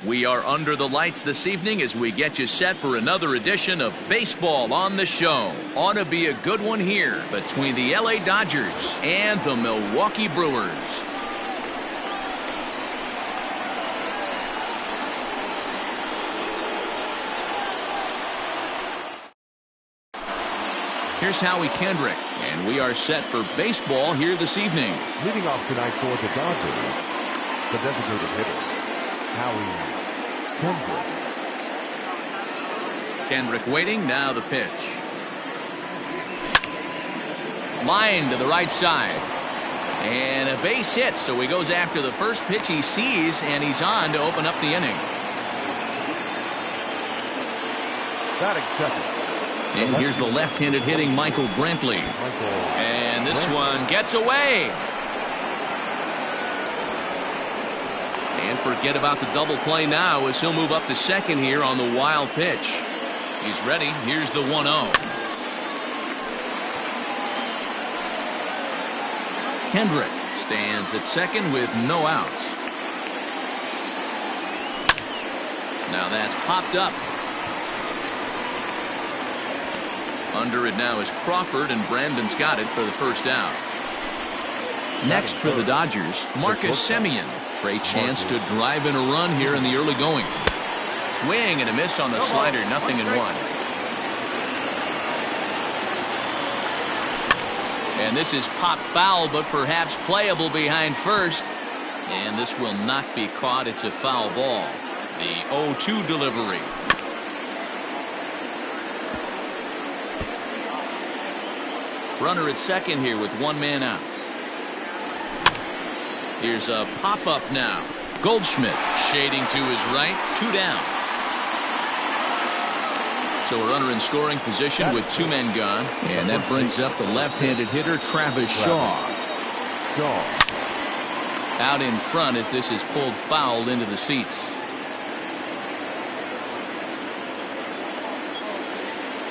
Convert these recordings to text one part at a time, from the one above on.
We are under the lights this evening as we get you set for another edition of Baseball on the Show. Ought to be a good one here between the LA Dodgers and the Milwaukee Brewers. Here's Howie Kendrick, and we are set for baseball here this evening. Leading off tonight for the Dodgers, the designated hitter, Howie Kendrick. Kendrick waiting, now the pitch. Line to the right side. And a base hit, so he goes after the first pitch he sees, and he's on to open up the inning. Batting second. And here's the left-handed hitting Michael Brantley. And this one gets away. And forget about the double play now as he'll move up to second here on the wild pitch. He's ready. Here's the 1-0. Kendrick stands at second with no outs. Now that's popped up. Under it now is Crawford, and Brandon's got it for the first out. Next for the Dodgers, Marcus Semien. Great chance to drive in a run here in the early going. Swing and a miss on the slider, 0-1. And this is pop foul, but perhaps playable behind first. And this will not be caught. It's a foul ball. The 0-2 delivery. Runner at second here with one man out. Here's a pop-up now. Goldschmidt shading to his right. 2 down. So a runner in scoring position with 2 men gone. And that brings up the left-handed hitter Travis Shaw. Out in front as this is pulled foul into the seats.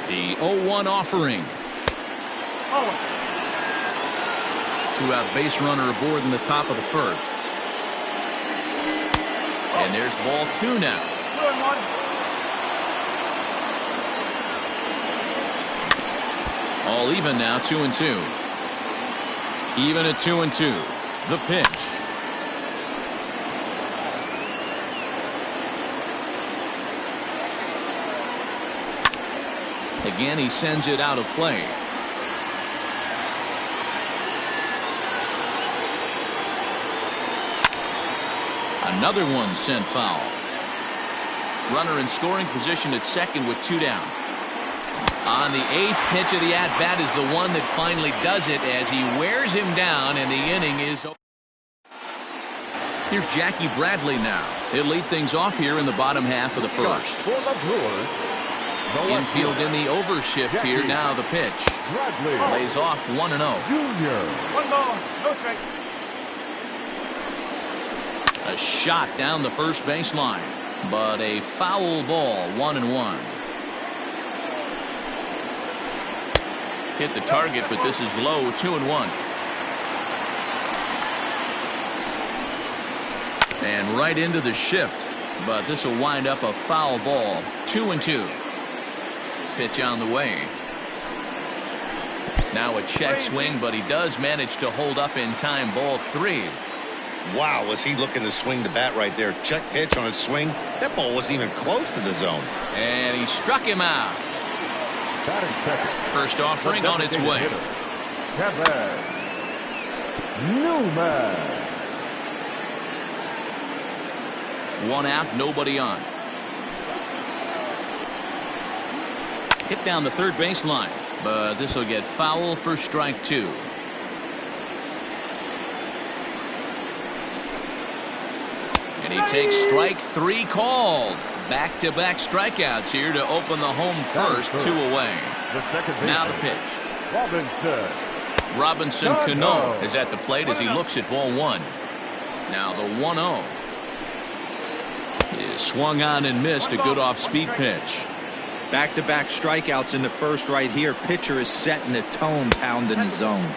The 0-1 offering. 2-out base runner aboard in the top of the first. And there's ball 2 now. All even now, 2-2. Even at 2-2. The pitch. Again, he sends it out of play. Another one sent foul. Runner in scoring position at second with 2 down. On the 8th pitch of the at-bat is the one that finally does it as he wears him down, and the inning is over. Here's Jackie Bradley now. He'll lead things off here in the bottom half of the first. Infield in the overshift here. Now the pitch. Lays off 1-0. Junior. 1 ball, no strike. A shot down the first baseline, but a foul ball, 1-1. Hit the target, but this is low, 2-1. And right into the shift, but this will wind up a foul ball, 2-2. Pitch on the way. Now a check swing, but he does manage to hold up in time, ball 3. Wow, was he looking to swing the bat right there. Check pitch on his swing. That ball wasn't even close to the zone. And he struck him out. First offering on its way. Kevin Newman. 1 out, nobody on. Hit down the third baseline, but this will get foul for strike 2. And he takes strike 3 called. Back-to-back strikeouts here to open the home first, 2 away. Now the pitch. Robinson Cano is at the plate as he looks at ball 1. Now the 1-0 is swung on and missed. A good off-speed pitch. Back-to-back strikeouts in the first right here. Pitcher is setting the tone, pounding the zone.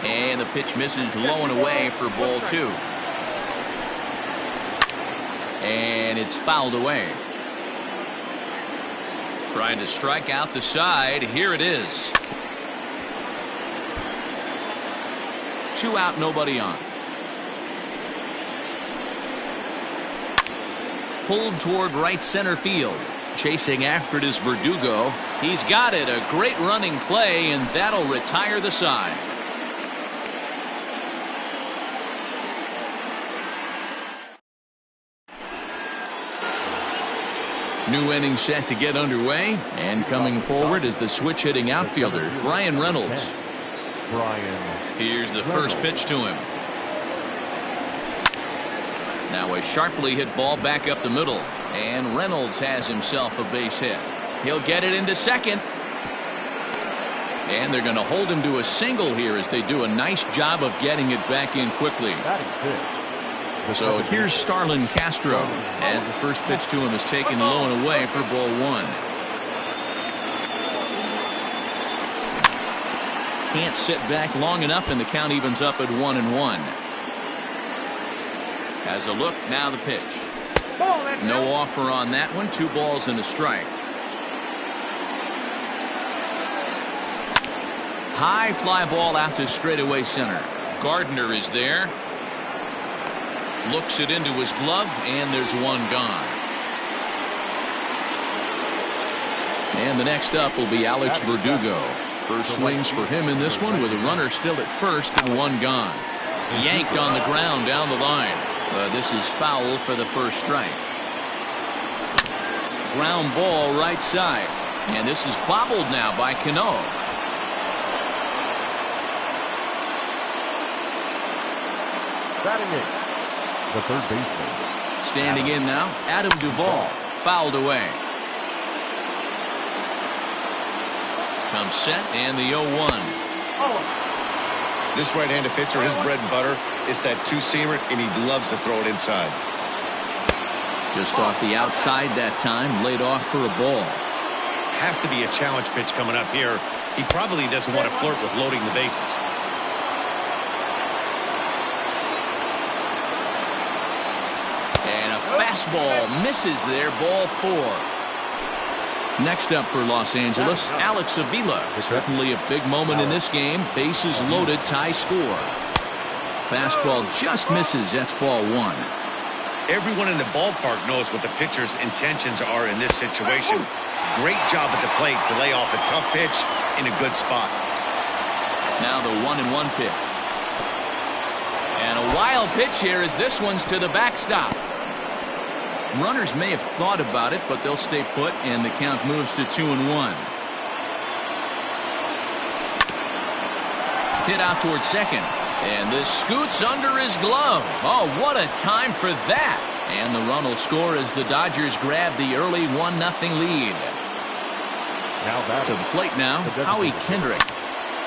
And the pitch misses low and away for ball 2. And it's fouled away. Trying to strike out the side. Here it is. 2 out, nobody on. Pulled toward right center field. Chasing after it is Verdugo. He's got it. A great running play, and that'll retire the side. New inning set to get underway, and coming forward is the switch hitting outfielder Brian Reynolds. Here's the first pitch to him. Now a sharply hit ball back up the middle, and Reynolds has himself a base hit. He'll get it into second, and they're going to hold him to a single here as they do a nice job of getting it back in quickly. So here's Starlin Castro as the first pitch to him is taken low and away for ball 1. Can't sit back long enough, and the count evens up at 1-1. Has a look, now the pitch. No offer on that one. 2 balls and a strike. High fly ball out to straightaway center. Gardner is there. Looks it into his glove, and there's one gone. And the next up will be Alex Verdugo. First swings for him in this one with a runner still at first and 1 gone. Yanked on the ground down the line. This is foul for the first strike. Ground ball right side. And this is bobbled now by Cano. Batting it, the third baseman. Standing in now, Adam Duvall. Fouled away. Comes set, and the 0-1. This right-handed pitcher, his bread and butter is that two-seamer, and he loves to throw it inside. Just off the outside that time, laid off for a ball. Has to be a challenge pitch coming up here. He probably doesn't want to flirt with loading the bases. And a fastball misses there, ball 4. Next up for Los Angeles, Alex Avila. Certainly a big moment in this game. Bases loaded, tie score. Fastball just misses. That's ball 1. Everyone in the ballpark knows what the pitcher's intentions are in this situation. Great job at the plate to lay off a tough pitch in a good spot. Now the 1-1 pitch. And a wild pitch here as this one's to the backstop. Runners may have thought about it, but they'll stay put, and the count moves to 2-1. Hit out toward second, and this scoots under his glove. Oh, what a time for that! And the run will score as the Dodgers grab the early 1-0 lead. Now to the plate now, Howie Kendrick.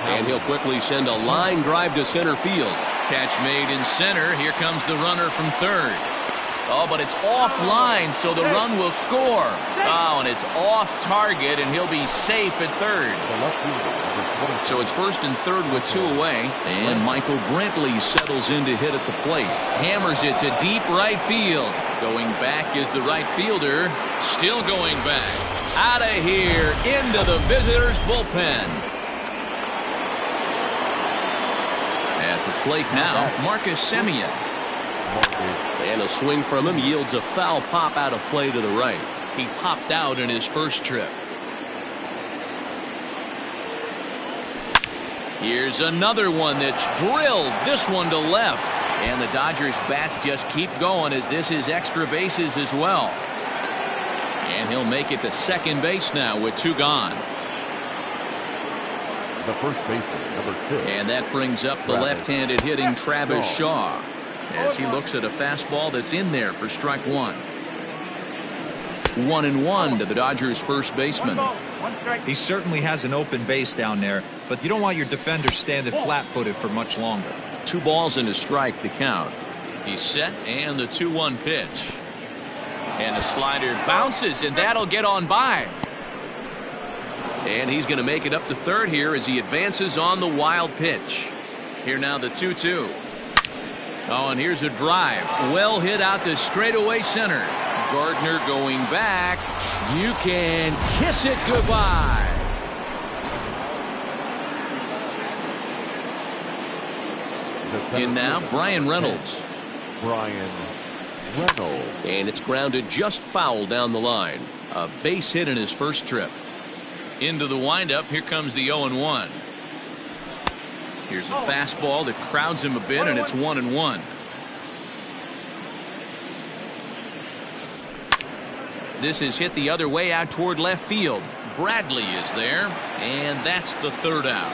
And he'll quickly send a line drive to center field. Catch made in center. Here comes the runner from third. Oh, but it's offline, so the run will score. Oh, and it's off target, and he'll be safe at third. So it's first and third with 2 away, and Michael Brantley settles in to hit at the plate. Hammers it to deep right field. Going back is the right fielder. Still going back. Out of here, into the visitors' bullpen. At the plate now, Marcus Semien. And a swing from him yields a foul pop out of play to the right. He popped out in his first trip. Here's another one that's drilled. This one to left. And the Dodgers bats just keep going as this is extra bases as well. And he'll make it to second base now with 2 gone. The first baseman, number 6. And that brings up the left-handed hitting Travis Shaw as he looks at a fastball that's in there for strike 1. 1-1 to the Dodgers first baseman. He certainly has an open base down there, but you don't want your defender standing flat-footed for much longer. 2 balls and a strike to count. He's set, and the 2-1 pitch. And the slider bounces, and that'll get on by. And he's going to make it up to third here as he advances on the wild pitch. Here now the 2-2. Oh, and here's a drive. Well hit out to straightaway center. Gardner going back. You can kiss it goodbye. In now, Brian Reynolds. Brian Reynolds. And it's grounded just foul down the line. A base hit in his first trip. Into the windup. Here comes the 0-1. Here's a fastball that crowds him a bit, and it's 1-1. This is hit the other way out toward left field. Bradley is there, and that's the third out.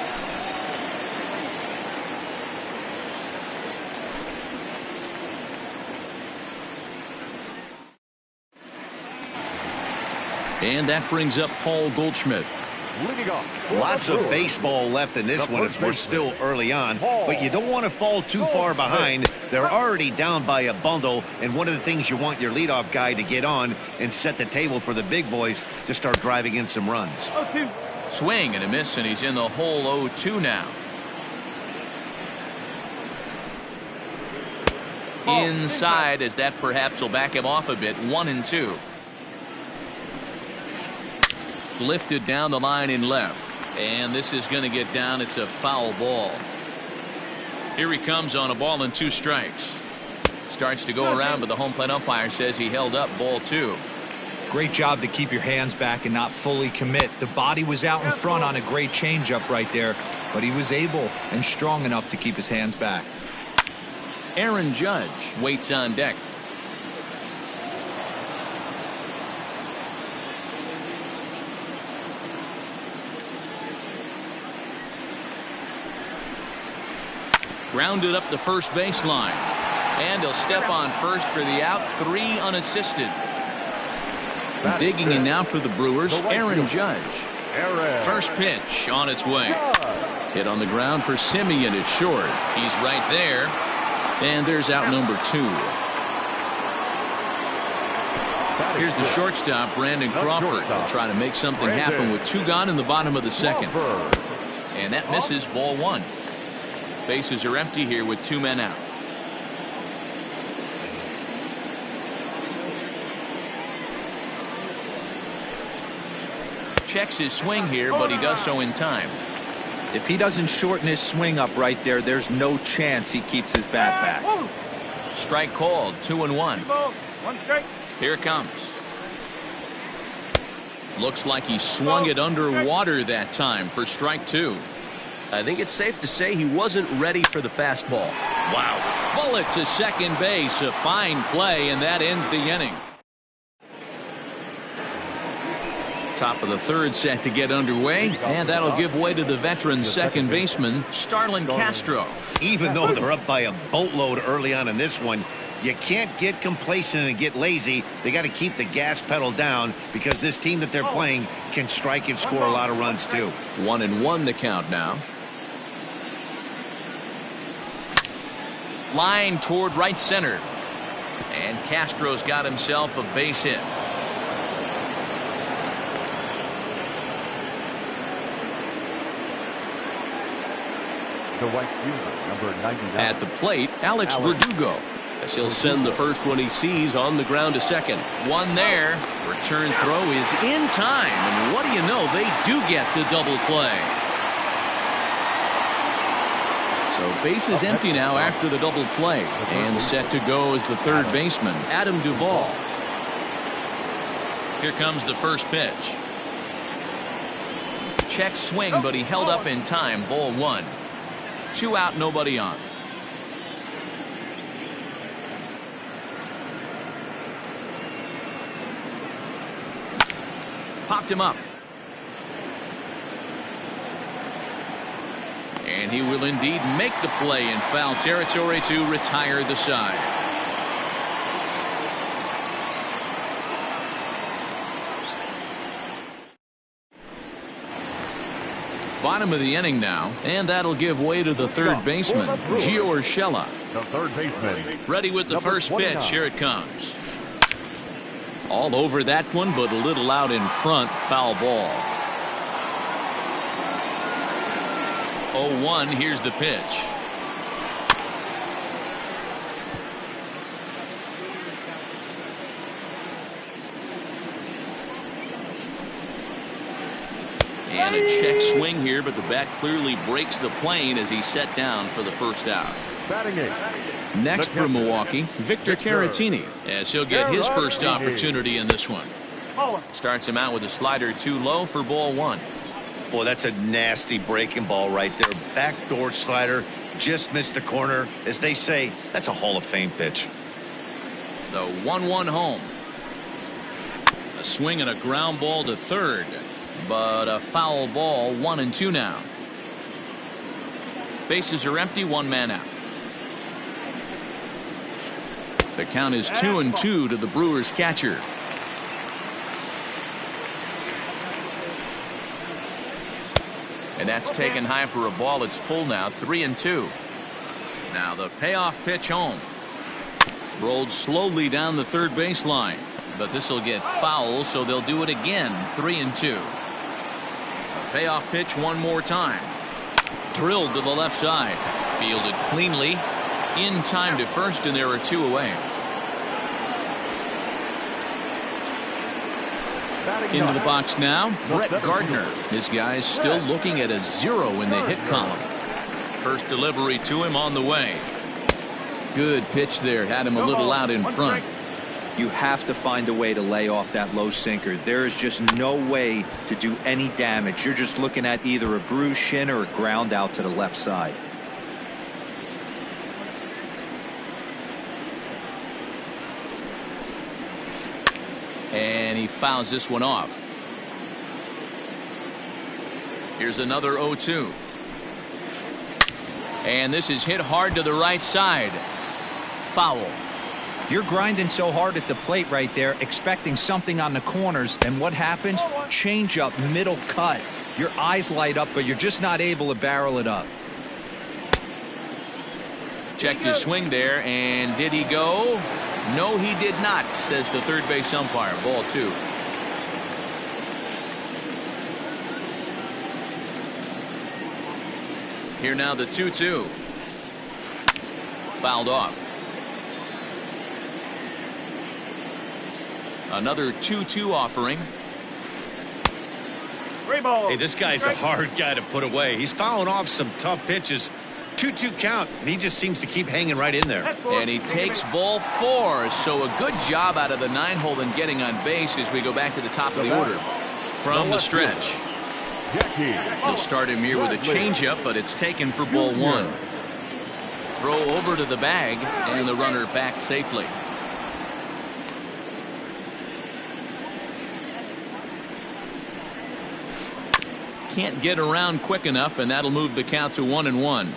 And that brings up Paul Goldschmidt. Lots of baseball left in this one as we're still early on, but you don't want to fall too far behind. They're already down by a bundle, and one of the things you want your leadoff guy to get on and set the table for the big boys to start driving in some runs. Swing and a miss, and he's in the hole 0-2 now. Inside, as that perhaps will back him off a bit. 1-2. Lifted down the line in left, and this is going to get down. It's a foul ball. Here he comes on a ball and 2 strikes. Starts to go around, but the home plate umpire says he held up. Ball 2. Great job to keep your hands back and not fully commit. The body was out in front on a great changeup right there, but he was able and strong enough to keep his hands back. Aaron Judge waits on deck. Grounded up the first baseline, and he'll step on first for the out. 3 unassisted. Digging in now for the Brewers, Aaron Judge. First pitch on its way. Hit on the ground for Simeon. It's short. He's right there, and there's out number 2. Here's the shortstop, Brandon Crawford. He'll try to make something happen with 2 gone in the bottom of the second, and that misses. Ball 1. Bases are empty here with 2 men out. Checks his swing here, but he does so in time. If he doesn't shorten his swing up right there, there's no chance he keeps his bat back. Strike called. 2-1. Here it comes. Looks like he swung it underwater that time for strike 2. I think it's safe to say he wasn't ready for the fastball. Wow. Bullet to second base. A fine play, and that ends the inning. Top of the third set to get underway, and that'll give way to the veteran second baseman, Starlin Castro. Even though they're up by a boatload early on in this one, you can't get complacent and get lazy. They got to keep the gas pedal down because this team that they're playing can strike and score a lot of runs too. 1-1 the count now. Line toward right center, and Castro's got himself a base hit. The right fielder, number 99. At the plate, Alex Verdugo, as he'll send the first one he sees on the ground to second. One there. Return throw is in time, and what do you know, they do get the double play. So base is empty now after the double play, and set to go is the third baseman, Adam Duvall. Here comes the first pitch. Check swing, but he held up in time. Ball 1. 2 out, nobody on. Popped him up. And he will indeed make the play in foul territory to retire the side. Bottom of the inning now, and that'll give way to the third baseman, Gio Urshela. The third baseman. Ready with the first pitch. Here it comes. All over that one, but a little out in front. Foul ball. 0-1. Here's the pitch. And a check swing here, but the bat clearly breaks the plane as he's set down for the first out. Batting eight. Next for Milwaukee, Victor Caratini, as he'll get his first opportunity in this one. Starts him out with a slider too low for ball one. Boy, that's a nasty breaking ball right there. Backdoor slider, just missed the corner. As they say, that's a Hall of Fame pitch. The 1-1 home. A swing and a ground ball to third, but a foul ball. 1-2 now. Bases are empty, one man out. The count is 2-2 to the Brewers catcher. And that's taken high for a ball. It's full now. 3-2. Now the payoff pitch home. Rolled slowly down the third baseline, but this will get foul, so they'll do it again. 3-2. Payoff pitch one more time. Drilled to the left side. Fielded cleanly. In time to first, and there are two away. Into the box now, Brett Gardner. This guy's still looking at a 0 in the hit column. First delivery to him on the way. Good pitch there. Had him a little out in front. You have to find a way to lay off that low sinker. There is just no way to do any damage. You're just looking at either a bruised shin or a ground out to the left side. And he fouls this one off. Here's another 0-2. And this is hit hard to the right side. Foul. You're grinding so hard at the plate right there, expecting something on the corners, and what happens? Change up, middle cut. Your eyes light up, but you're just not able to barrel it up. Checked his swing there, and did he go? No, he did not, says the third base umpire. Ball two. Here now the 2-2. Fouled off. Another 2-2 offering. Hey, this guy's a hard guy to put away. He's fouling off some tough pitches. 2-2 count, and he just seems to keep hanging right in there. And he takes ball four. So a good job out of the 9-hole and getting on base as we go back to the top of the order. From the stretch. He'll start him here with a changeup, but it's taken for ball one. Throw over to the bag, and the runner back safely. Can't get around quick enough, and that'll move the count to 1-1.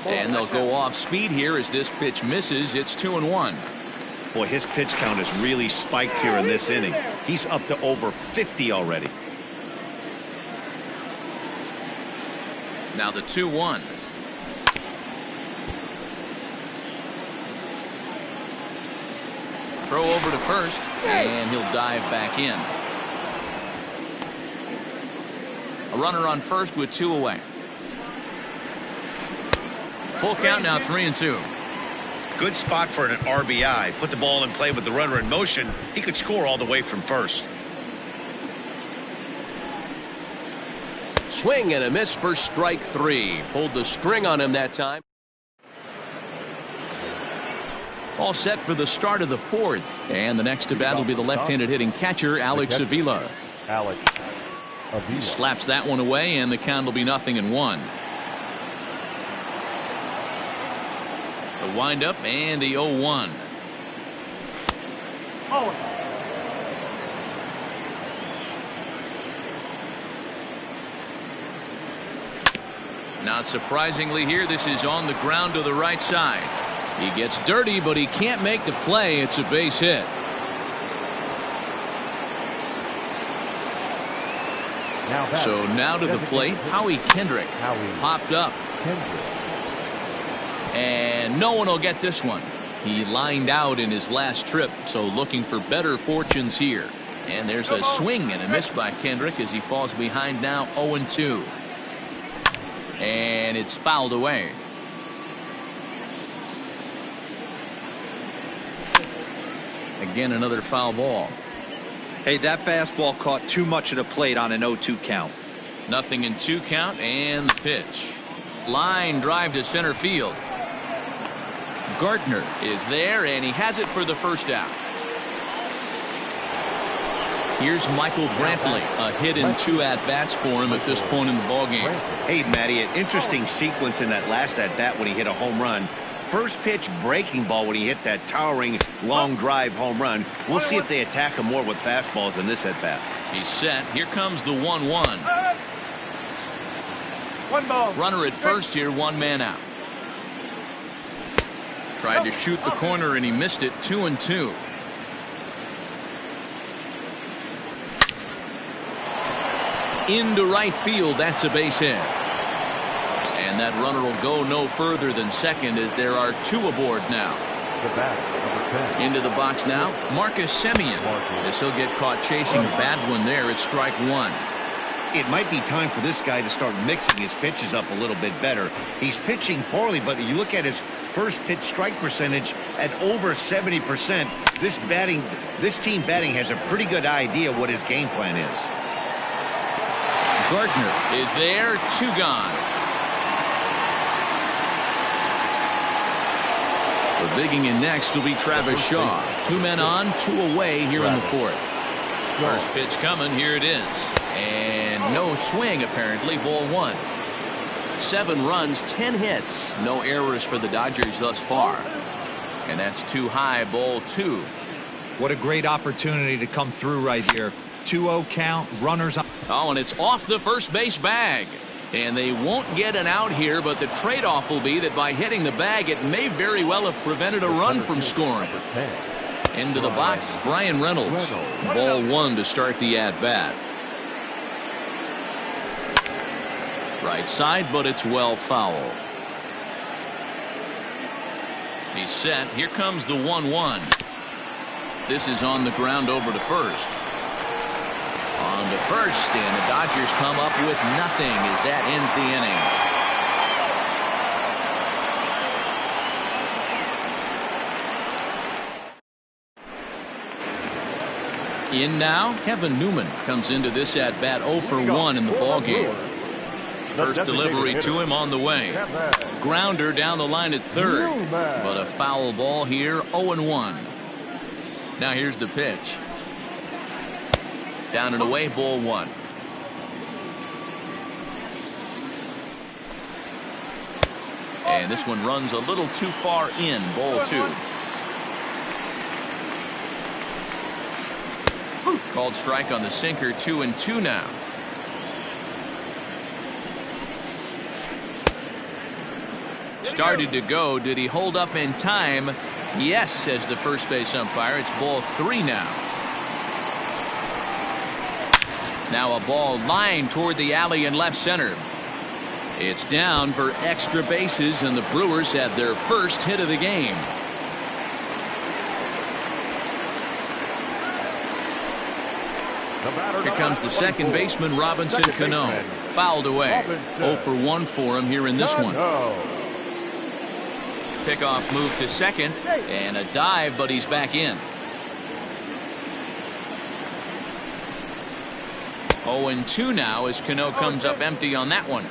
And they'll go off speed here as this pitch misses. It's 2-1. Boy, his pitch count has really spiked here in this inning. He's up to over 50 already. Now the 2-1. Throw over to first, and he'll dive back in. A runner on first with two away. Full count now, 3-2. Good spot for an RBI. Put the ball in play with the runner in motion. He could score all the way from first. Swing and a miss for strike three. Pulled the string on him that time. All set for the start of the fourth. And the next to bat will be the left-handed hitting catcher, Alex Avila. He slaps that one away, and the count will be 0-1. The windup and the 0-1. Not surprisingly here, this is on the ground to the right side. He gets dirty, but he can't make the play. It's a base hit. So now to the plate, Howie Kendrick popped up. And no one will get this one. He lined out in his last trip, so looking for better fortunes here. And there's a swing and a miss by Kendrick as he falls behind now, 0-2. And it's fouled away. Again, another foul ball. Hey, that fastball caught too much of the plate on an 0-2 count. Nothing in 2 count, and the pitch. Line drive to center field. Gardner is there, and he has it for the first out. Here's Michael Brantley, a hit in 2 at-bats for him at this point in the ballgame. Hey, Matty, an interesting sequence in that last at-bat when he hit a home run. First pitch breaking ball when he hit that towering long drive home run. We'll see if they attack him more with fastballs in this at-bat. He's set. Here comes the 1-1. 1 ball. Runner at first here, 1 man out. Tried to shoot the corner and he missed it. 2-2. Into right field. That's a base hit. And that runner will go no further than second as there are 2 aboard now. The bat, number 10. Into the box now, Marcus Semien. As he'll get caught chasing a bad one there. It's strike 1. It might be time for this guy to start mixing his pitches up a little bit better. He's pitching poorly, but you look at his first pitch strike percentage at over 70%. This team batting has a pretty good idea what his game plan is. Gardner is there. 2 gone. So digging in next will be Travis Shaw. 2 men on, 2 away here in the 4th. First pitch coming. Here it is. And no swing, apparently. Ball 1. 7 runs, 10 hits. No errors for the Dodgers thus far. And that's too high. Ball 2. What a great opportunity to come through right here. 2-0 count, runners on. Oh, and it's off the first base bag. And they won't get an out here, but the trade-off will be that by hitting the bag, it may very well have prevented a run from scoring. Into the box, Brian Reynolds. Ball 1 to start the at-bat. Right side, but it's well fouled. He's set. Here comes the 1-1. This is on the ground over to first. On to first, and the Dodgers come up with nothing as that ends the inning. In now, Kevin Newman comes into this at bat 0 for 1 in the ballgame. First delivery to him on the way. Grounder down the line at third, but a foul ball here. 0-1. Now here's the pitch. Down and away, ball 1. And this one runs a little too far in. Ball 2. Called strike on the sinker. 2-2 now. Started to go. Did he hold up in time? Yes, says the first base umpire. It's ball 3 now. Now a ball lined toward the alley in left center. It's down for extra bases, and the Brewers have their first hit of the game. Here comes the second baseman, Robinson Cano. Fouled away. 0 for 1 for him here in this one. Pickoff move to second, and a dive, but he's back in. 0-2 now as Cano comes up empty on that one.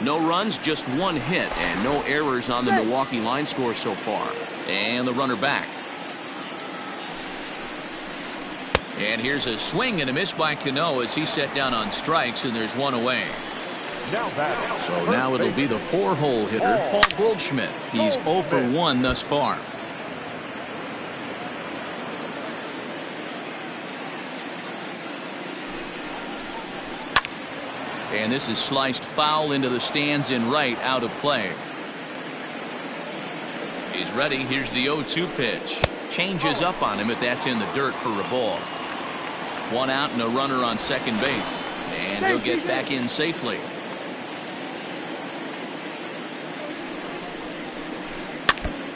No runs, just 1 hit, and no errors on the Milwaukee line score so far. And the runner back. And here's a swing and a miss by Cano as he's set down on strikes, and there's 1 away. So now it'll be the 4-hole hitter, Paul Goldschmidt. He's 0 for 1 thus far. And this is sliced foul into the stands in right, out of play. He's ready. Here's the 0-2 pitch. Changes up on him, but that's in the dirt for a ball. 1 out and a runner on second base. And he'll get back in safely.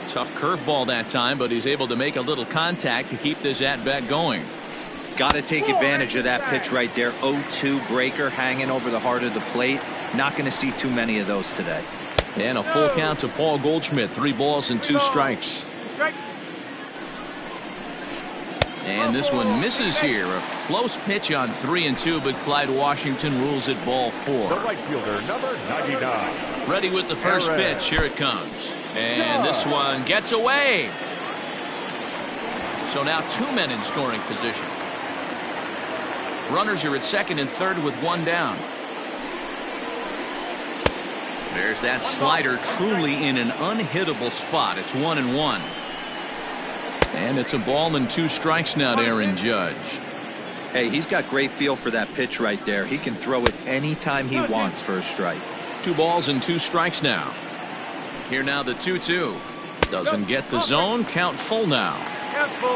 Tough curveball that time, but he's able to make a little contact to keep this at-bat going. Got to take advantage of that pitch right there. 0-2 breaker hanging over the heart of the plate. Not going to see too many of those today. And a full count to Paul Goldschmidt. 3 balls and 2 strikes. And this one misses here. A close pitch on 3-2, but Clyde Washington rules it ball 4. The right fielder, number 99. Ready with the first pitch. Here it comes. And this one gets away. So now 2 men in scoring position. Runners are at second and third with 1 down. There's that slider, truly in an unhittable spot. It's 1-1. And it's a ball and 2 strikes now to Aaron Judge. Hey, he's got great feel for that pitch right there. He can throw it anytime he wants for a strike. 2 balls and 2 strikes now. Here now the 2-2. Doesn't get the zone. Count full now.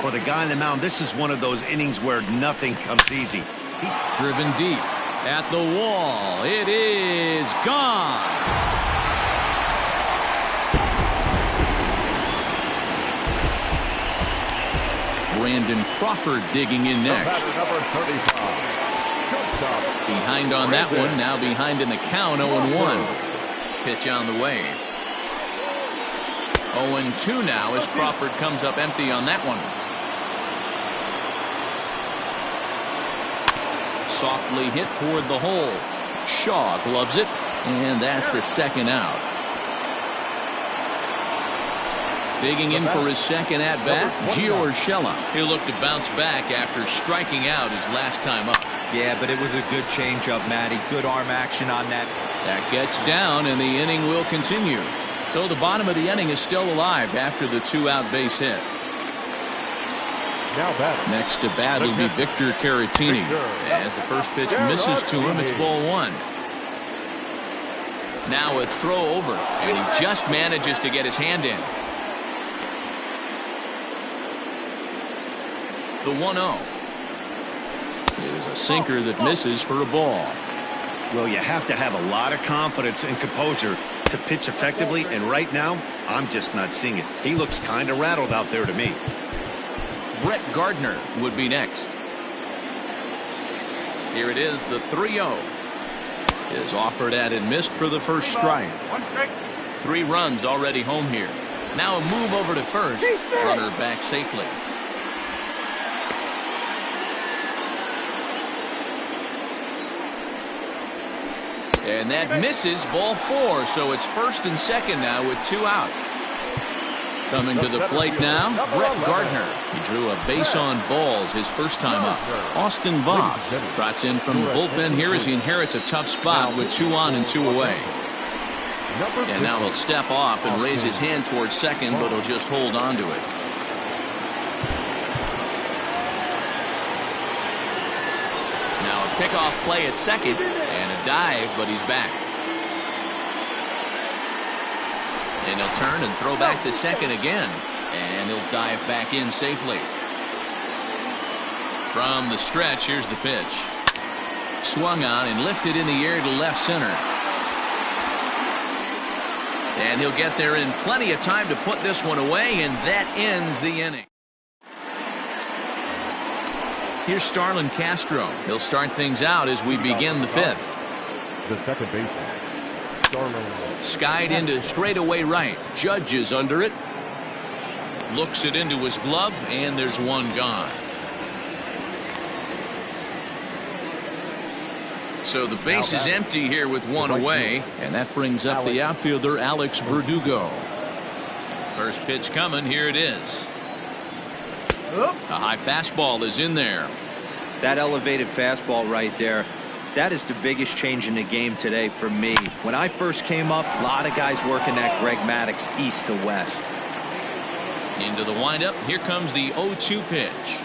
For the guy on the mound, this is one of those innings where nothing comes easy. He's driven deep at the wall. It is gone. Brandon Crawford digging in next. Behind on that one. Now behind in the count. 0-1. Pitch on the way. 0-2 now as Crawford comes up empty on that one. Softly hit toward the hole. Shaw gloves it, and that's the second out. Digging in for his second at-bat, Gio Urshela. He'll look to bounce back after striking out his last time up. Yeah, but it was a good changeup, Matty. Good arm action on that. That gets down, and the inning will continue. So the bottom of the inning is still alive after the 2-out base hit. Now batting. Next to bat will be Victor Caratini. As the first pitch misses to him, it's ball 1. Now a throw over, and he just manages to get his hand in. The 1-0 is a sinker that misses for a ball. Well, you have to have a lot of confidence and composure to pitch effectively, and right now I'm just not seeing it. He looks kind of rattled out there to me. Brett Gardner would be next. Here it is, the 3-0 is offered at and missed for the first strike. 3 runs already home here. Now a move over to first. Runner back safely. And that misses, ball 4. So it's first and second now with 2 out. Coming to the plate now, Brett Gardner. He drew a base on balls his first time up. Austin Voth trots in from the bullpen here as he inherits a tough spot with 2 on and 2 away. And now he'll step off and raise his hand towards second, but he'll just hold on to it. Now a pickoff play at second and a dive, but he's back. And he'll turn and throw back to second again. And he'll dive back in safely. From the stretch, here's the pitch. Swung on and lifted in the air to left center. And he'll get there in plenty of time to put this one away, and that ends the inning. Here's Starlin Castro. He'll start things out as we begin the 5th. The second baseman, Starlin. Skied into straightaway right. Judge is under it. Looks it into his glove, and there's one gone. So the base is empty here with 1 away, and that brings up the outfielder Alex Verdugo. First pitch coming. Here it is. A high fastball is in there. That elevated fastball right there, that is the biggest change in the game today for me. When I first came up, a lot of guys working that Greg Maddux east to west. Into the windup. Here comes the 0-2 pitch.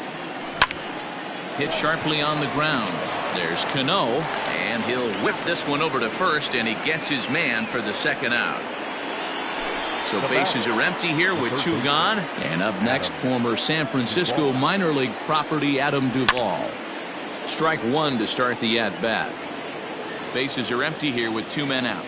Hit sharply on the ground. There's Cano, and he'll whip this one over to first, and he gets his man for the second out. So bases are empty here with 2 gone. And up next, former San Francisco minor league property Adam Duvall. Strike 1 to start the at-bat. Bases are empty here with 2 men out.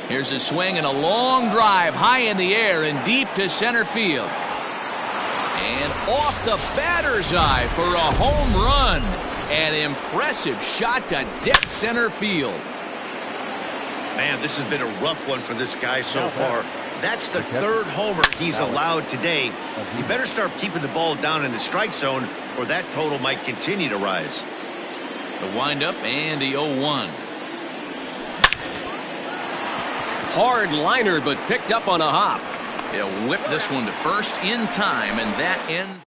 Here's a swing and a long drive high in the air and deep to center field. And off the batter's eye for a home run. An impressive shot to dead center field. Man, this has been a rough one for this guy so far. That's the third homer he's allowed today. You better start keeping the ball down in the strike zone, or that total might continue to rise. The windup and the 0-1. Hard liner, but picked up on a hop. They'll whip this one to first in time, and that ends.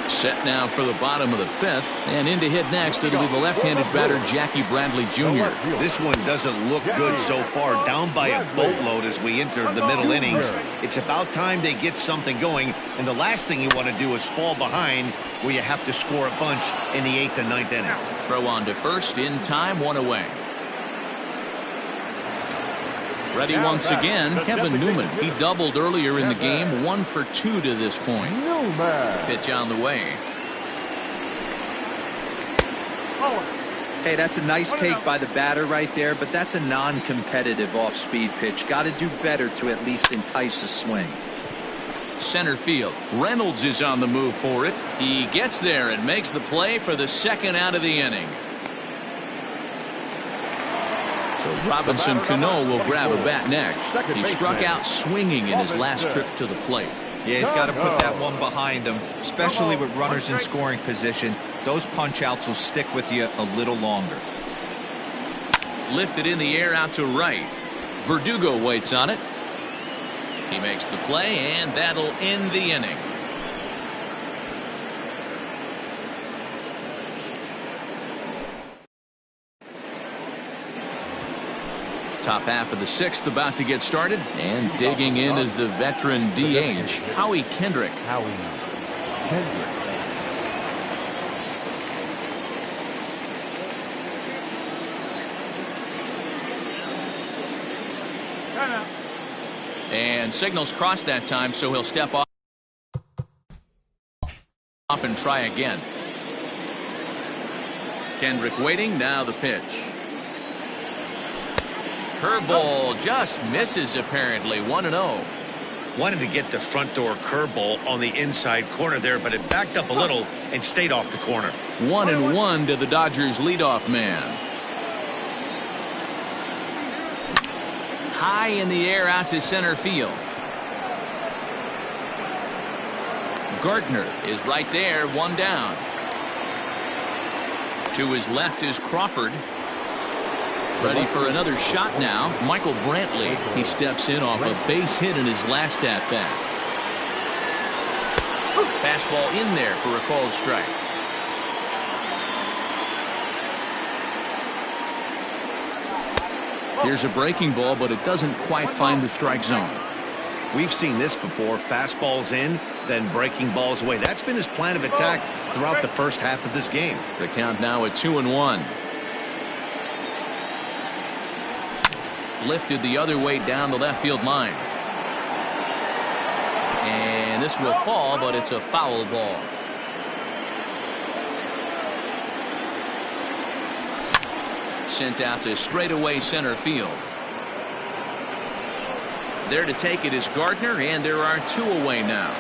Set now for the bottom of the fifth, and in to hit next, it'll be the left-handed batter Jackie Bradley Jr. This one doesn't look good so far, down by a boatload as we enter the middle innings. It's about time they get something going, and the last thing you want to do is fall behind where you have to score a bunch in the 8th and 9th inning. Throw on to first in time, one away. Ready once again, Kevin Newman. He doubled earlier in the game, 1 for 2 to this point. Pitch on the way. Hey, that's a nice take by the batter right there, but that's a non-competitive off-speed pitch. Got to do better to at least entice a swing. Center field. Reynolds is on the move for it. He gets there and makes the play for the second out of the inning. So Robinson Cano will grab a bat next. He struck out swinging in his last trip to the plate. Yeah, he's got to put that one behind him, especially with runners in scoring position. Those punch-outs will stick with you a little longer. Lifted in the air out to right. Verdugo waits on it. He makes the play, and that'll end the inning. Top half of the sixth about to get started, and digging in is the veteran DH, Howie Kendrick. And signals crossed that time, so he'll step off and try again. Kendrick waiting, now the pitch. Curveball just misses apparently, 1-0. Wanted to get the front door curveball on the inside corner there, but it backed up a little and stayed off the corner. 1-1 to the Dodgers leadoff man. High in the air out to center field. Gardner is right there, one down. To his left is Crawford. Ready for another shot now. Michael Brantley. He steps in off a base hit in his last at-bat. Fastball in there for a called strike. Here's a breaking ball, but it doesn't quite find the strike zone. We've seen this before. Fastballs in, then breaking balls away. That's been his plan of attack throughout the first half of this game. The count now at 2-1. Lifted the other way down the left field line. And this will fall, but it's a foul ball. Sent out to straightaway center field. There to take it is Gardner, and there are 2 away now.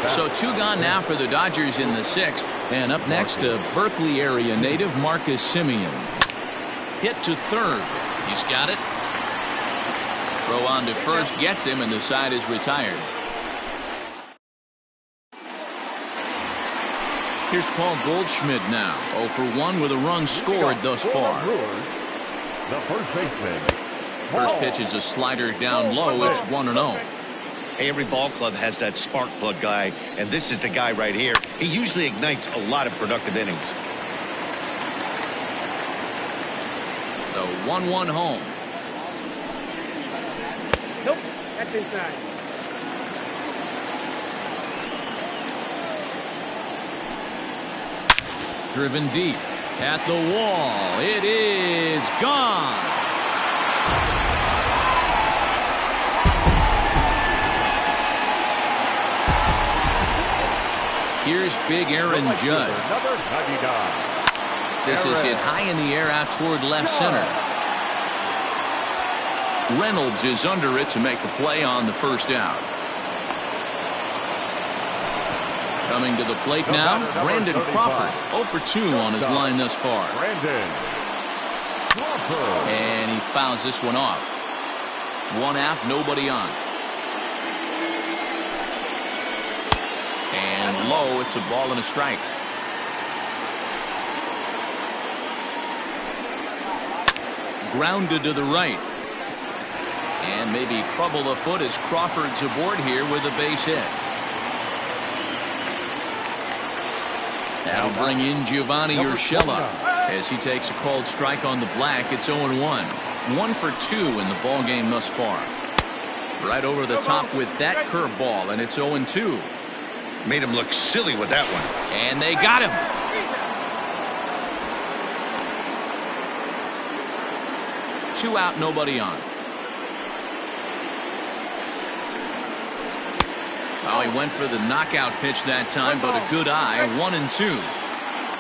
So 2 gone now for the Dodgers in the 6th. And up next, a Berkeley area native, Marcus Semien. Hit to third. He's got it. Throw on to first, gets him, and the side is retired. Here's Paul Goldschmidt now. 0 for 1 with a run scored thus far. The first baseman. First pitch is a slider down low. It's 1-0. Every ball club has that spark plug guy, and this is the guy right here. He usually ignites a lot of productive innings. The 1-1 home. Nope, that's inside. Driven deep at the wall. It is gone. Here's big Aaron Judge. This is hit high in the air out toward left center. Reynolds is under it to make the play on the first out. Coming to the plate now, Brandon Crawford. 0 for 2 on his line thus far. And he fouls this one off. 1 out, nobody on. And low, it's a ball and a strike. Grounded to the right. And maybe trouble afoot as Crawford's aboard here with a base hit. That'll bring in Giovanni Urshela as he takes a called strike on the black. It's 0-1. 1 for 2 in the ball game thus far. Right over the top with that curveball, and it's 0-2. Made him look silly with that one. And they got him. Two out, nobody on. Oh, he went for the knockout pitch that time, but a good eye. 1-2.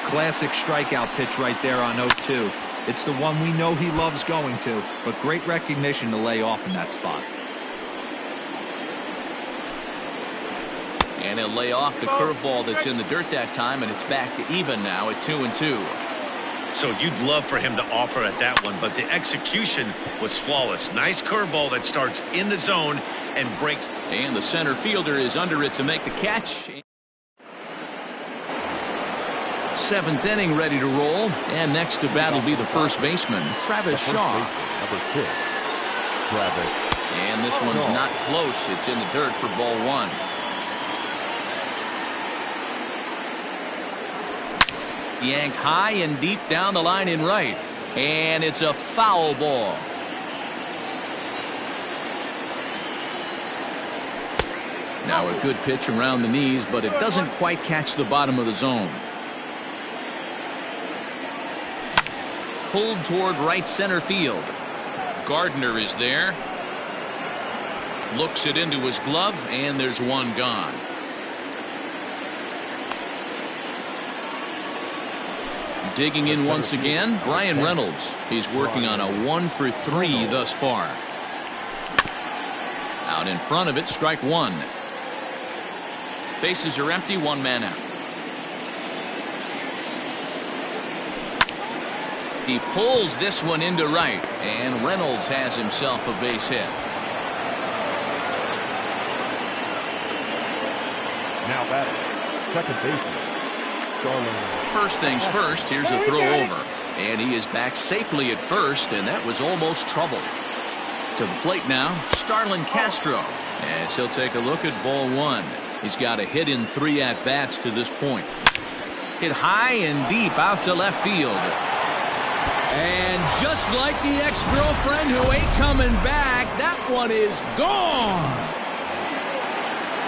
Classic strikeout pitch right there on 0-2. It's the one we know he loves going to, but great recognition to lay off in that spot. And he'll lay off the curveball that's in the dirt that time, and it's back to even now at 2-2. So you'd love for him to offer at that one, but the execution was flawless. Nice curveball that starts in the zone and breaks. And the center fielder is under it to make the catch. 7th inning ready to roll, and next to bat will be the first baseman, Travis Shaw. Number 6, Travis. And this one's not close. It's in the dirt for ball 1. Yanked high and deep down the line in right, and it's a foul ball. Now a good pitch around the knees, but it doesn't quite catch the bottom of the zone. Pulled toward right center field. Gardner is there. Looks it into his glove, and there's one gone. Digging in once again, Brian Reynolds. He's working on a 1 for 3 thus far. Out in front of it, strike 1. Bases are empty, 1 man out. He pulls this one into right, and Reynolds has himself a base hit. Now batting, second baseman. First things first, here's a throw over. And he is back safely at first, and that was almost trouble. To the plate now, Starlin Castro. As he'll take a look at ball 1. He's got a hit in 3 at-bats to this point. Hit high and deep out to left field. And just like the ex-girlfriend who ain't coming back, that one is gone.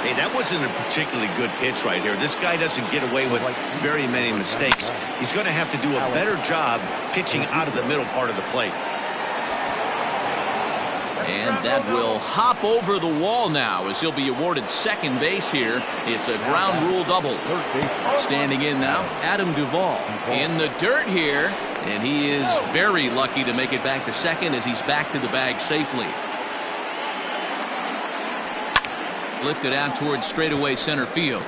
Hey, that wasn't a particularly good pitch right here. This guy doesn't get away with very many mistakes. He's going to have to do a better job pitching out of the middle part of the plate. And that will hop over the wall now as he'll be awarded second base here. It's a ground rule double. Standing in now, Adam Duvall in the dirt here, and he is very lucky to make it back to second as he's back to the bag safely. Lifted out towards straightaway center field.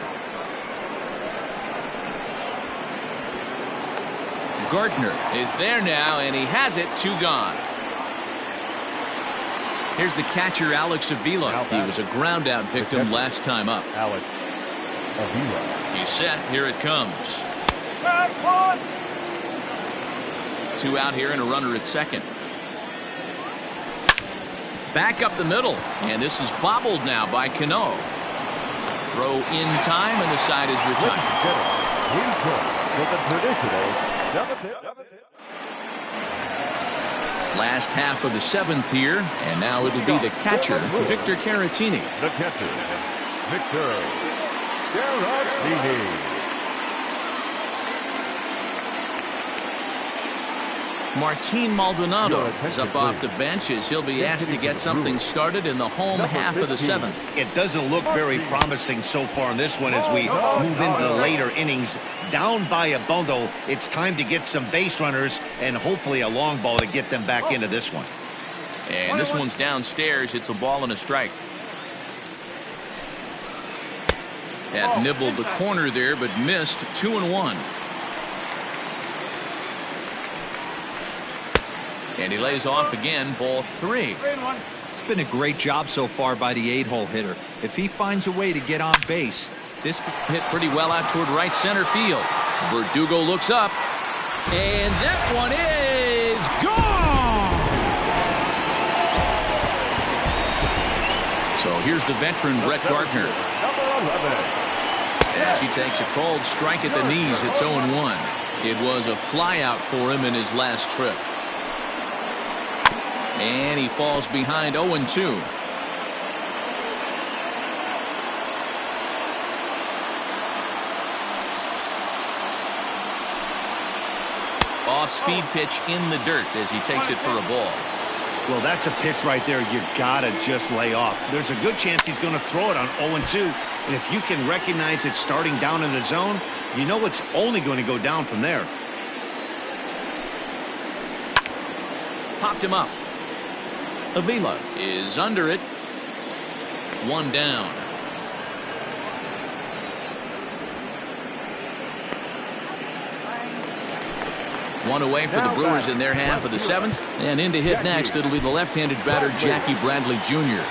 Gardner is there now, and he has it. 2 gone. Here's the catcher, Alex Avila. He was a ground out victim last time up. Alex Avila. He's set. Here it comes. 2 out here and a runner at second. Back up the middle, and this is bobbled now by Cano. Throw in time, and the side is retired. Last half of the 7th here, and now it'll be the catcher, Victor Caratini. The catcher, Victor Caratini. Martin Maldonado is up off the bench as he'll be asked to get something started in the home half of the 7th. It doesn't look very promising so far in this one as we move into the later innings. Down by a bundle, it's time to get some base runners and hopefully a long ball to get them back into this one. And this one's downstairs. It's a ball and a strike. Had nibbled the corner there, but missed 2-1. And he lays off again, ball 3. It's been a great job so far by the 8-hole hitter. If he finds a way to get on base, this hit pretty well out toward right center field. Verdugo looks up, and that one is gone. So here's the veteran Brett Gardner. As he takes a cold strike at the knees, it's 0-1. It was a flyout for him in his last trip. And he falls behind 0-2. Off-speed pitch in the dirt as he takes it for a ball. Well, that's a pitch right there you gotta just lay off. There's a good chance he's going to throw it on 0-2. And if you can recognize it starting down in the zone, you know it's only going to go down from there. Popped him up. Avila is under it. 1 down. One away for the Brewers in their half of the 7th. And in to hit next, it'll be the left-handed batter, Jackie Bradley Jr.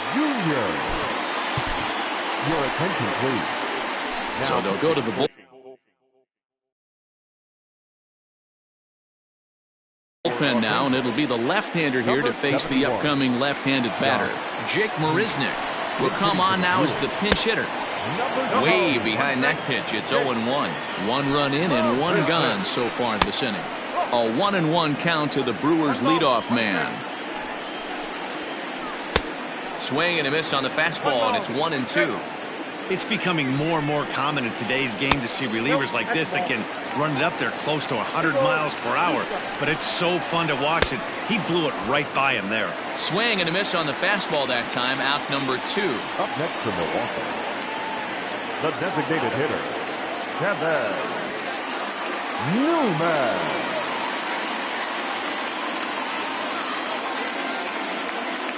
Your attention, please. So they'll go to the bullpen now, and it'll be the left-hander here to face the upcoming left-handed batter. Jake Marisnick will come on now as the pinch hitter. Way behind that pitch, it's 0-1. 1 run in and 1 gone so far this inning. A 1-1 count to the Brewers leadoff man. Swing and a miss on the fastball, and it's 1-2. It's becoming more and more common in today's game to see relievers like this that can run it up there close to 100 miles per hour. But it's so fun to watch it. He blew it right by him there. Swing and a miss on the fastball that time, out number 2. Up next to Milwaukee, the designated hitter, Kevin Newman.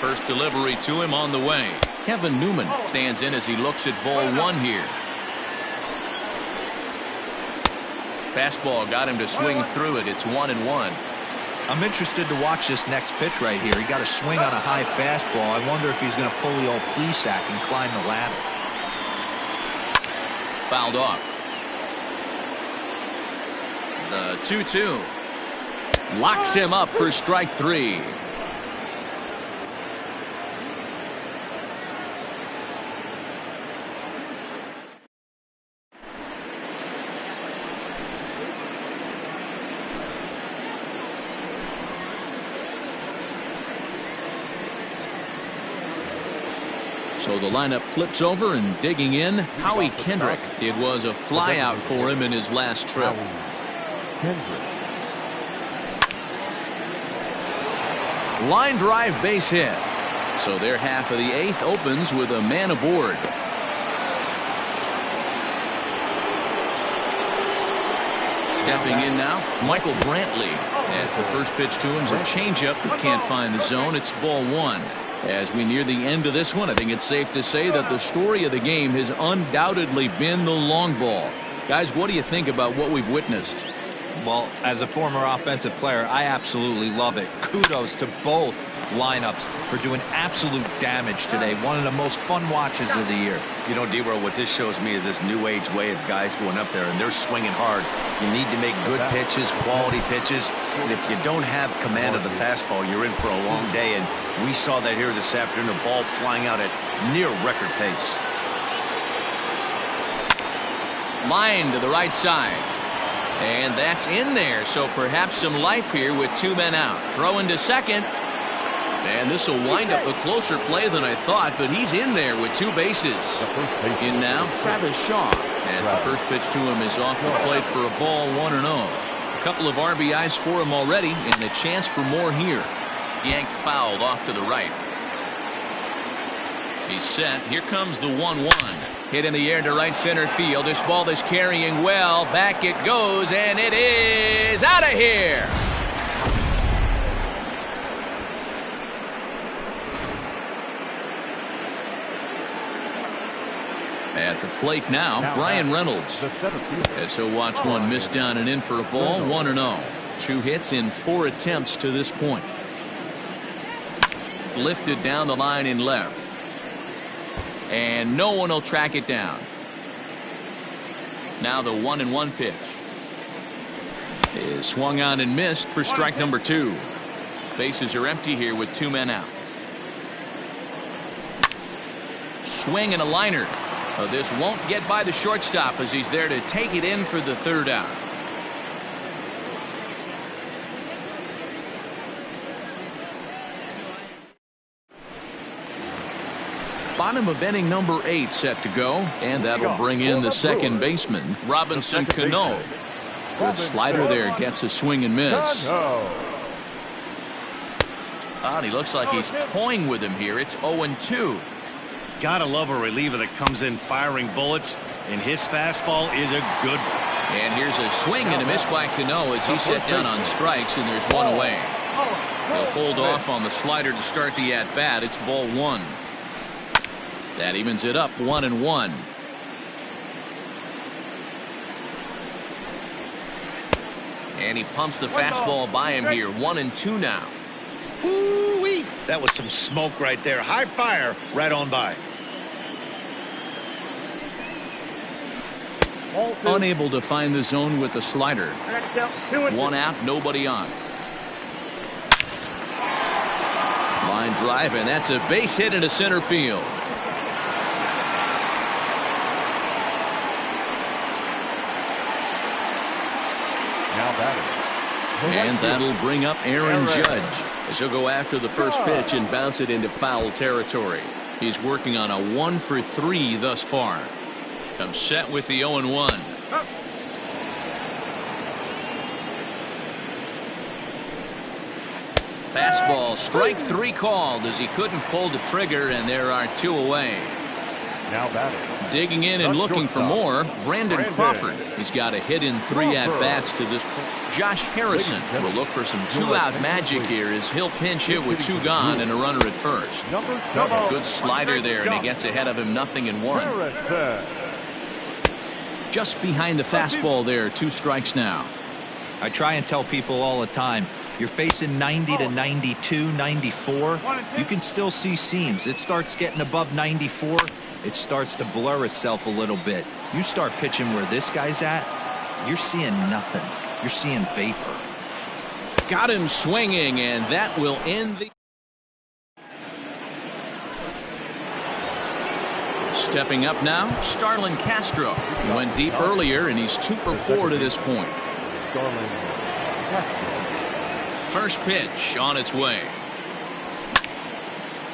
First delivery to him on the way. Kevin Newman stands in as he looks at ball 1 here. Fastball got him to swing through it. It's 1-1. I'm interested to watch this next pitch right here. He got a swing on a high fastball. I wonder if he's going to pull the old Plesac and climb the ladder. Fouled off. The 2-2 locks him up for strike 3. So the lineup flips over, and digging in, Howie Kendrick. It was a flyout for him in his last trip. Line drive base hit. So their half of the 8th opens with a man aboard. Stepping in now, Michael Brantley. As the first pitch to him is a changeup that can't find the zone. It's ball 1. As we near the end of this one, I think it's safe to say that the story of the game has undoubtedly been the long ball. Guys, what do you think about what we've witnessed? Well, as a former offensive player, I absolutely love it. Kudos to both lineups for doing absolute damage today. One of the most fun watches of the year. You know, D-Row, what this shows me is this new age way of guys going up there, and they're swinging hard. You need to make good pitches, quality pitches, and if you don't have command of the fastball, you're in for a long day, and we saw that here this afternoon, a ball flying out at near record pace. Line to the right side. And that's in there, so perhaps some life here with 2 men out. Throw into second. And this will wind up a closer play than I thought, but he's in there with 2 bases. In now, Travis Shaw, as the first pitch to him is off the plate for a ball, 1-0. A couple of RBIs for him already, and a chance for more here. Yanked fouled off to the right. He's set. Here comes the 1-1. Hit in the air to right center field. This ball is carrying well. Back it goes, and it is out of here. At the plate now, Brian Reynolds. As he'll watch one miss down and in for a ball, 1-0. 2 hits in 4 attempts to this point. Lifted down the line in left. And no one will track it down. Now the 1-1 pitch is swung on and missed for strike number 2. Bases are empty here with 2 men out. Swing and a liner. This won't get by the shortstop as he's there to take it in for the 3rd out. Bottom of inning number 8 set to go, and that'll bring in the second baseman, Robinson Cano. Good slider there, gets a swing and miss. He looks like he's toying with him here. It's 0-2. Gotta love a reliever that comes in firing bullets, and his fastball is a good one. And here's a swing and a miss by Cano as he set down on strikes, and there's one away. He'll hold off on the slider to start the at-bat. It's ball 1. That evens it up 1-1. And he pumps the fastball by him here. 1-2 now. Woo-wee. That was some smoke right there. High fire right on by. Unable to find the zone with the slider. 1 out, nobody on. Line drive, and that's a base hit into center field. And that'll bring up Aaron Judge as he'll go after the first pitch and bounce it into foul territory. He's working on a 1-for-3 thus far. Comes set with the 0-1. Fastball, strike 3 called as he couldn't pull the trigger, and there are 2 away. Now batting. Digging in and looking for more, Brandon Crawford. He's got a hit in 3 at-bats to this point. Josh Harrison will look for some 2-out magic here as he'll pinch hit with 2 gone and a runner at first. Good slider there, and he gets ahead of him, 0-1. Just behind the fastball there, 2 strikes now. I try and tell people all the time, you're facing 90 to 92, 94. You can still see seams. It starts getting above 94. It starts to blur itself a little bit. You start pitching where this guy's at, you're seeing nothing. You're seeing vapor. Got him swinging, and that will end the... Stepping up now, Starlin Castro. He went deep earlier, and he's 2 for 4 to this point. First pitch on its way.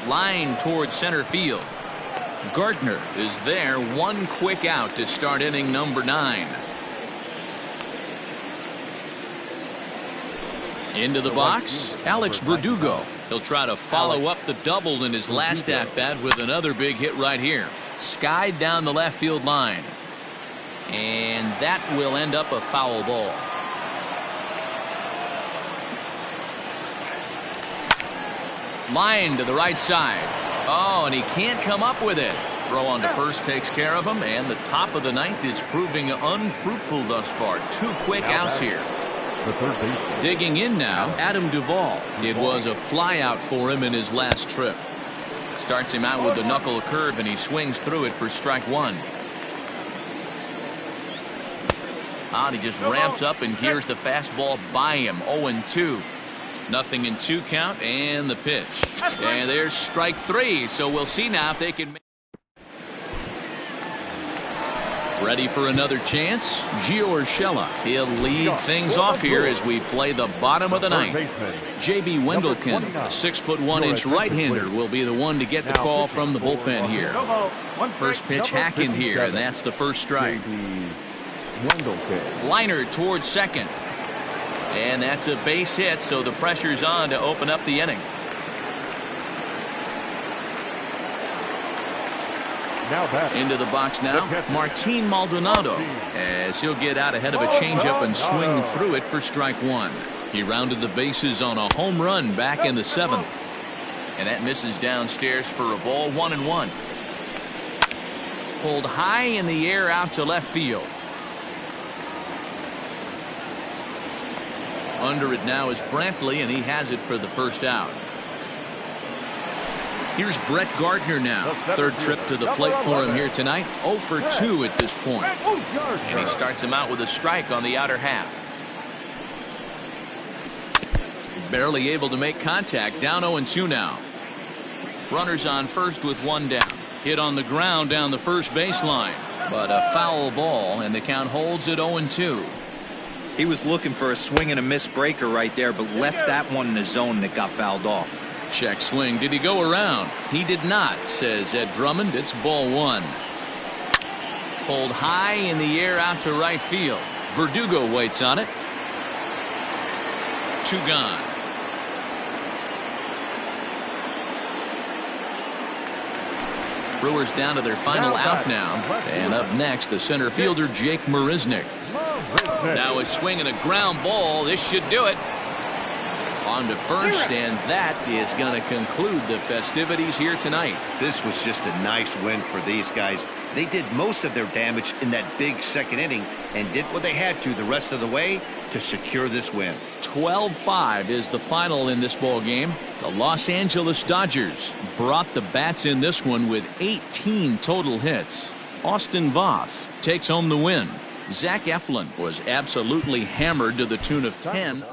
Line towards center field. Gardner is there, 1 quick out to start inning number 9. Into the box, Alex Verdugo. He'll try to follow up the double in his last at-bat with another big hit right here. Skied down the left field line. And that will end up a foul ball. Line to the right side. Oh, and he can't come up with it. Throw on to first takes care of him, and the top of the 9th is proving unfruitful thus far. 2 quick outs here. Digging in now, Adam Duvall. It was a fly out for him in his last trip. Starts him out with the knuckle curve, and he swings through it for strike 1. And he just ramps up and hears the fastball by him. 0-2. 0-2 count, and the pitch. And there's strike 3. So we'll see now if they can make. Ready for another chance? Gio Urshela. He'll lead things off here as we play the bottom of the 9th. J.B. Wendelken, a 6'1" right-hander, will be the one to get the call from the bullpen here. First pitch hack in here, and that's the first strike. Liner towards second. And that's a base hit, so the pressure's on to open up the inning. Into the box now, Martin Maldonado, as he'll get out ahead of a changeup and swing through it for strike 1. He rounded the bases on a home run back in the 7th. And that misses downstairs for a ball. 1-1. Pulled high in the air out to left field. Under it now is Brantley, and he has it for the first out. Here's Brett Gardner now. Third trip to the plate for him here tonight. 0 for 2 at this point. And he starts him out with a strike on the outer half. Barely able to make contact. Down 0-2 now. Runners on first with one down. Hit on the ground down the first baseline. But a foul ball, and the count holds at 0-2. He was looking for a swing and a miss breaker right there, but left that one in the zone that got fouled off. Check swing. Did he go around? He did not, says Ed Drummond. It's ball one. Pulled high in the air out to right field. Verdugo waits on it. 2 gone. Brewers down to their final out now. And up next, the center fielder, Jake Marisnick. Now a swing and a ground ball. This should do it. On to first, and that is going to conclude the festivities here tonight. This was just a nice win for these guys. They did most of their damage in that big second inning and did what they had to the rest of the way to secure this win. 12-5 is the final in this ball game. The Los Angeles Dodgers brought the bats in this one with 18 total hits. Austin Voth takes home the win. Zach Eflin was absolutely hammered to the tune of 10.